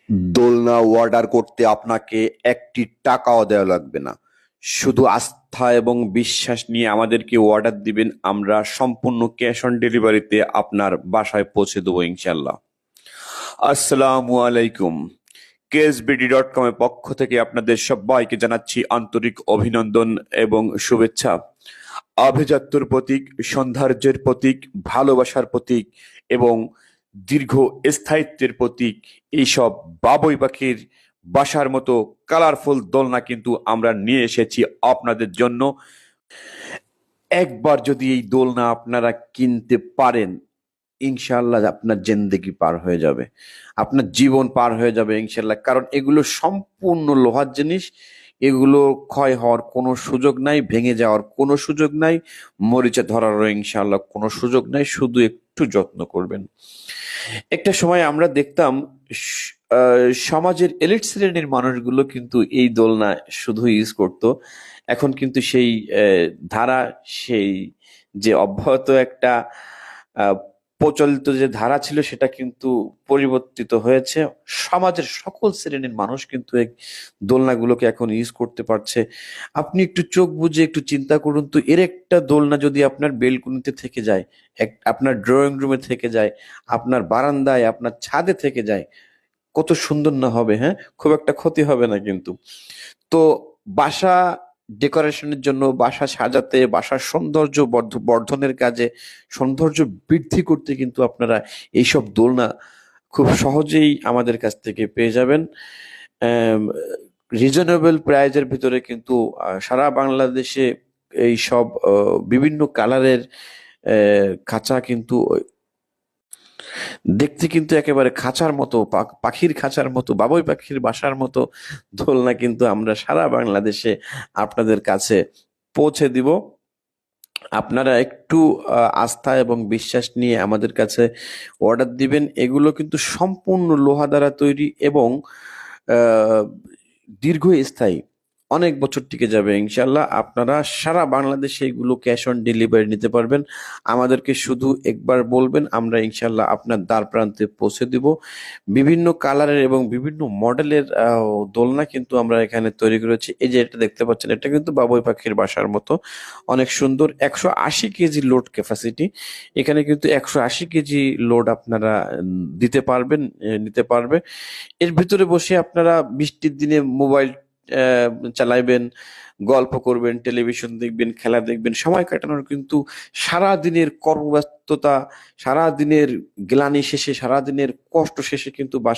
দোলনা অর্ডার করতে আপনাকে একটি টাকাও দেওয়া লাগবে না। শুধু আস্থা এবং বিশ্বাস নিয়ে আমাদেরকে অর্ডার দিবেন, আমরা সম্পূর্ণ ক্যাশ অন ডেলিভারিতে আপনার বাসায় পৌঁছে দেবো ইনশাল্লাহ। আসসালামু আলাইকুম। কেএসবিডি.কম এর পক্ষ থেকে আপনাদের সবাইকে জানাচ্ছি আন্তরিক অভিনন্দন এবং শুভেচ্ছা। আভিজাত্যর প্রতীক, সৌন্দর্যের প্রতীক, ভালোবাসার প্রতীক এবং দীর্ঘ স্থায়িত্বের প্রতীক এইসব বাবুই পাখির বাসার মতো কালারফুল দোলনা কিন্তু আমরা নিয়ে এসেছি আপনাদের জন্য। একবার যদি এই দোলনা আপনারা কিনতে পারেন, ইনশাআল্লাহ আপনার জিন্দেগি পার হয়ে যাবে, আপনার জীবন পার হয়ে যাবে ইনশাআল্লাহ। কারণ এগুলো সম্পূর্ণ লোহার জিনিস, এগুলো ক্ষয় হওয়ার কোনো সুযোগ নাই, ভেঙে যাওয়ার কোনো সুযোগ নাই, মরিচা ধরারও ইনশাআল্লাহ কোনো সুযোগ নাই। শুধু একটু যত্ন করবেন। একটা সময় আমরা দেখতাম সমাজের এলিট শ্রেণীর মানুষগুলো কিন্তু এই দোলনা শুধু ইউজ করত। এখন কিন্তু সেই ধারা, সেই যে অব্যাহত একটা আহ, প্রচলিত যে ধারা ছিল সেটা কিন্তু পরিবর্তিত হয়েছে। সমাজের সকল শ্রেণীর মানুষ কিন্তু এই দোলনাগুলোকে এখন ইউজ করতে পারছে। আপনি একটু চোখ বুজে একটু চিন্তা করুন তো, এর একটা দোলনা যদি আপনার বেলকুনিতে থেকে যায়, আপনার ড্রয়িং রুমে থেকে যায়, আপনার বারান্দায়, আপনার ছাদে থেকে যায়, কত সুন্দর না হবে? হ্যাঁ, খুব একটা ক্ষতি হবে না কিন্তু। তো বাসা ডেকোরেশনের জন্য, বাসা সাজাতে, বাসার সৌন্দর্য বর্ধনের কাজে, সৌন্দর্য বৃদ্ধি করতে কিন্তু আপনারা এইসব দোলনা খুব সহজেই আমাদের কাছ থেকে পেয়ে যাবেন। রিজনেবল প্রাইজের ভিতরে কিন্তু সারা বাংলাদেশে এই সব বিভিন্ন কালারের খাঁচা কিন্তু দেখতে কিন্তু একেবারে খাঁচার মতো, পাখির খাঁচার মতো, বাবুই পাখির বাসার মতো দোলনা কিন্তু আমরা সারা বাংলাদেশে আপনাদের কাছে পৌঁছে দিব। আপনারা একটু আস্থা এবং বিশ্বাস নিয়ে আমাদের কাছে অর্ডার দিবেন। এগুলো কিন্তু সম্পূর্ণ লোহা দ্বারা তৈরি এবং আহ, দীর্ঘস্থায়ী, অনেক বছর টিকে যাবে ইনশাল্লাহ। আপনারা সারা বাংলাদেশে এগুলো ক্যাশ অন ডেলিভারি নিতে পারবেন। আমাদেরকে শুধু একবার বলবেন, আমরা ইনশাল্লাহ আপনার দ্বার প্রান্তে পৌঁছে দিব। বিভিন্ন কালারের এবং বিভিন্ন মডেলের দোলনা কিন্তু আমরা এখানে তৈরি করেছি। এই যে এটা দেখতে পাচ্ছেন, এটা কিন্তু বাবুই পাখির বাসার মতো, অনেক সুন্দর। 180 কেজি লোড ক্যাপাসিটি, এখানে কিন্তু 180 কেজি লোড আপনারা দিতে পারবেন, নিতে পারবে। এর ভিতরে বসে আপনারা বৃষ্টির দিনে মোবাইল আহ, চালাইবেন, গল্প করবেন, টেলিভিশন দেখবেন, খেলা দেখবেন, সময় কাটানোর কিন্তু সারা দিনের কর্মব্যস্ততা, সারা দিনের গ্লানি শেষে, সারা দিনের কষ্ট শেষে কিন্তু